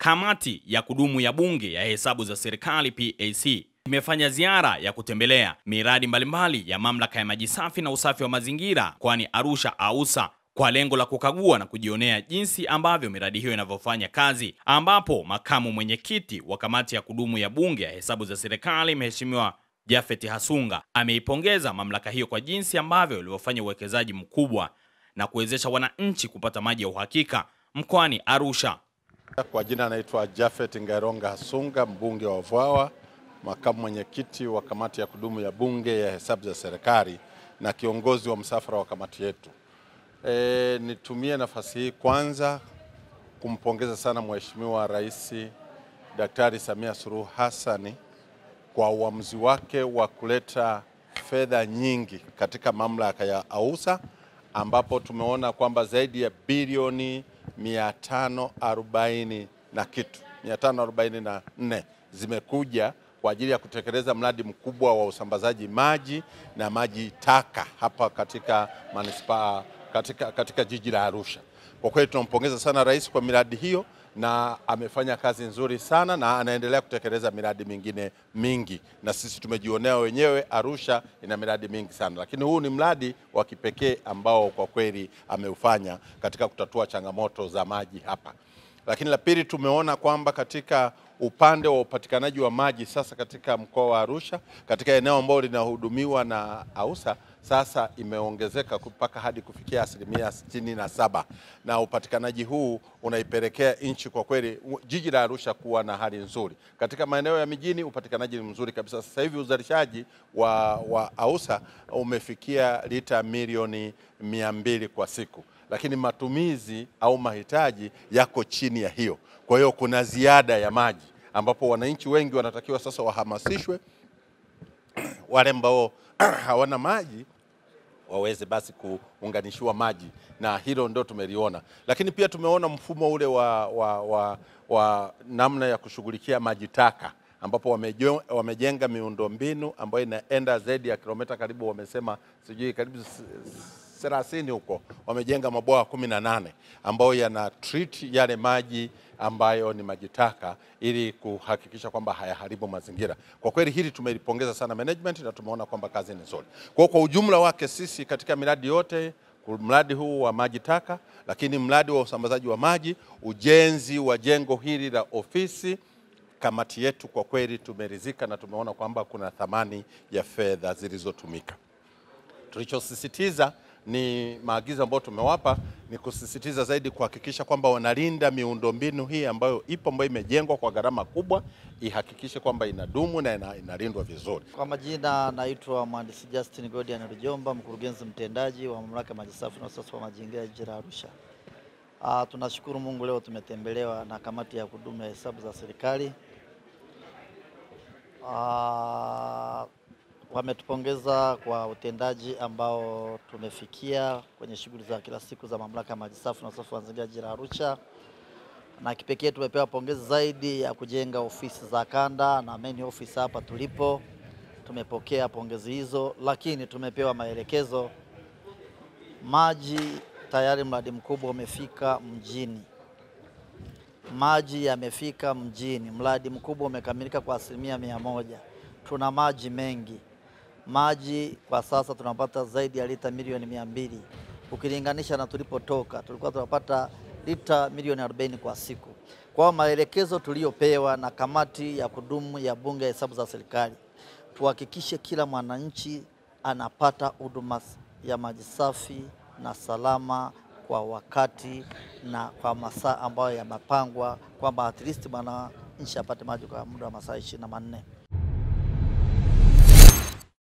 Kamati ya kudumu ya Bunge ya Hesabu za Serikali PAC imefanya ziara ya kutembelea miradi mbalimbali ya Mamlaka ya Maji Safi na Usafi wa Mazingira kwani Arusha AUSA kwa lengo la kukagua na kujionea jinsi ambavyo miradi hiyo inavyofanya kazi, ambapo makamu mwenyekiti wa kamati ya kudumu ya Bunge ya Hesabu za Serikali Mheshimiwa Japhet Hasunga ameipongeza mamlaka hiyo kwa jinsi ambavyo ilivyofanya uwekezaji mkubwa na kuwezesha wananchi kupata maji ya uhakika mkoani Arusha. Kwa jina anaitwa Japhet Ngaironga Hasunga, mbunge wa Vwawa, makamu mwenyekiti wa kamati ya kudumu ya Bunge ya Hesabu za Serikali na kiongozi wa msafara wa kamati yetu. Nitumie nafasi hii kwanza kumpongeza sana Mheshimiwa Rais Daktari Samia Suluhu Hassan kwa uamuzi wake wa kuleta fedha nyingi katika mamlaka ya AUSA, ambapo tumeona kwamba zaidi ya bilioni 540 na kitu 544 zimekuja kwa ajili ya kutekeleza mradi mkubwa wa usambazaji maji na maji taka hapa katika manispaa katika jiji la Arusha. Kwa kweli tunampongeza sana rais kwa miradi hiyo, na amefanya kazi nzuri sana na anaendelea kutekeleza miradi mingine mingi, na sisi tumejionea wenyewe Arusha ina miradi mingi sana, lakini huu ni mradi wa kipekee ambao kwa kweli ameufanya katika kutatua changamoto za maji hapa. Lakini la pili, tumeona kwamba katika upande wa upatikanaji wa maji sasa katika mkoa wa Arusha, katika eneo ambalo linahudumiwa na AUSA, sasa imeongezeka mpaka hadi kufikia 67%, na upatikanaji huu unaipelekea nchi kwa kweli jiji la Arusha kuwa na hali nzuri. Katika maeneo ya mijini upatikanaji ni mzuri kabisa. Sasa hivi uzalishaji wa AUSA umefikia lita milioni 200 kwa siku, lakini matumizi au mahitaji yako chini ya hiyo. Kwa hiyo kuna ziada ya maji ambapo wananchi wengi wanatakiwa sasa wahamasishwe, wale ambao hawana maji waweze basi kuunganishiwa maji, na hilo ndio tumeliona. Lakini pia tumeona mfumo ule wa namna ya kushughulikia maji taka, ambapo wamejenga miundombinu ambayo inaenda zaidi ya kilomita karibu, wamesema sijui karibu 30 huko, wamejenga mabwawa 18 ambayo yana treat yale maji ambayo ni maji taka ili kuhakikisha kwamba hayaharibu mazingira. Kwa kweli hili tumelipongeza sana management na tumeona kwamba kazi ni nzuri. Kwa ujumla wake sisi katika miradi yote, mradi huu wa maji taka, lakini mradi wa usambazaji wa maji, ujenzi wa jengo hili la ofisi, kamati yetu kwa kweli tumeridhika na tumeona kwamba kuna thamani ya fedha zilizotumika. Tulichosisitiza ni maagizo ambayo tumewapa ni kusisitiza zaidi kuhakikisha kwamba wanalinda miundombinu hii ambayo ipo, ambayo imejengwa kwa gharama kubwa, ihakikishe kwamba inadumu na inalindwa vizuri. Kwa majina naitwa Mhandisi Justin Godian Rujomba, mkurugenzi mtendaji wa Mamlaka ya Maji Safi na Usafi wa Mazingira jiji la Arusha. Tunashukuru Mungu, leo tumetembelewa na kamati ya kudumu ya hesabu za serikali. Wametupongeza kwa utendaji ambao tumefikia kwenye shughuli za kila siku za Mamlaka ya Maji Safi na Usafi wa Mazingira jiji la Arusha, na kipekee tumepewa pongezi zaidi ya kujenga ofisi za kanda na main office hapa tulipo. Tumepokea pongezi hizo, lakini tumepewa maelekezo. Maji tayari mradi mkubwa umefika mjini. Maji yamefika mjini, mradi mkubwa umekamilika kwa 100%. Tuna maji mengi. Maji kwa sasa tunapata zaidi ya lita milioni 200. Ukilinganisha na tulipotoka, tulikuwa tunapata lita milioni 40 kwa siku. Kwa maelekezo tuliyopewa na kamati ya kudumu ya Bunge ya Hesabu za Serikali, tuhakikishe kila mwananchi anapata huduma ya maji safi na salama kwa wakati na kwa masaa ambayo yamepangwa, kwamba at least mwananchi apate maji kwa muda wa masaa 24.